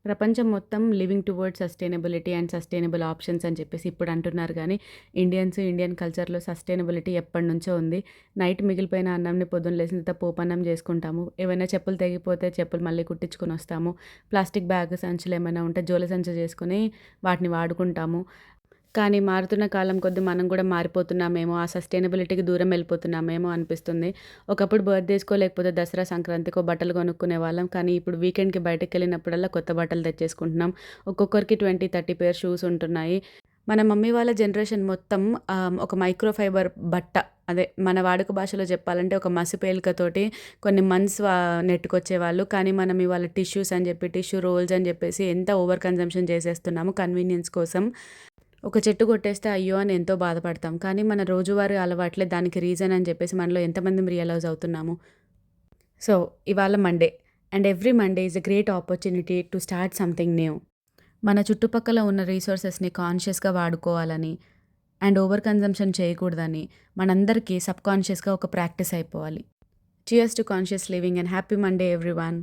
ప్రపంచం మొత్తం living towards sustainability and sustainable options అని చెప్పేసి ఇప్పుడు అంటున్నారు కానీ ఇండియన్ కల్చర్లో సస్టైనబిలిటీ ఎప్పటినుంచో ఉంది. నైట్ మిగిలిపోయిన అన్నంని పొద్దున్న లేసిన తర్వాత పోపన్నం చేసుకుంటాము. ఏవైనా చెప్పులు తెగిపోతే చెప్పులు మళ్ళీ కుట్టించుకొని వస్తాము. ప్లాస్టిక్ బ్యాగ్ సంచులు ఏమైనా ఉంటే జోల సంచి చేసుకొని వాటిని వాడుకుంటాము. కానీ మారుతున్న కాలం కొద్దీ మనం కూడా మారిపోతున్నామేమో, ఆ సస్టైనబిలిటీకి దూరం వెళ్ళిపోతున్నామేమో అనిపిస్తుంది. ఒకప్పుడు బర్త్‌డేస్‌కో లేకపోతే దసరా, సంక్రాంతికో బట్టలు కొనుక్కునేవాళ్ళం. కానీ ఇప్పుడు వీకెండ్‌కి బయటకెళ్ళినప్పుడల్లా కొత్త బట్టలు తెచ్చేసుకుంటున్నాం. ఒక్కొక్కరికి 20, 30 పేర్ షూస్ ఉంటున్నాయి. మన మమ్మీ వాళ్ళ జనరేషన్ మొత్తం ఒక మైక్రో ఫైబర్ బట్ట, అదే మన వాడుక భాషలో చెప్పాలంటే ఒక మసిపేలికతోటి కొన్ని మంత్స్ నెట్టుకొచ్చేవాళ్ళు. కానీ మనం ఇవాళ టిష్యూస్ అని చెప్పి, టిష్యూ రోల్స్ అని చెప్పేసి ఎంత ఓవర్ కన్జంప్షన్ చేసేస్తున్నాము కన్వీనియన్స్ కోసం. ఒక చెట్టు కొట్టేస్తే అయ్యో అని ఎంతో బాధపడతాం. కానీ మన రోజువారీ అలవాట్లే దానికి రీజన్ అని చెప్పేసి మనలో ఎంతమందిం రియలైజ్ అవుతున్నాము. సో, ఇవాళ Monday and every Monday is a great opportunity to start something new. మన చుట్టుపక్కల ఉన్న రిసోర్సెస్‌ని కాన్షియస్‌గా వాడుకోవాలని అండ్ ఓవర్ కన్జంప్షన్ చేయకూడదని మనందరికీ సబ్‌కాన్షియస్‌గా ఒక ప్రాక్టీస్ అయిపోవాలి. Cheers to conscious living and happy Monday everyone.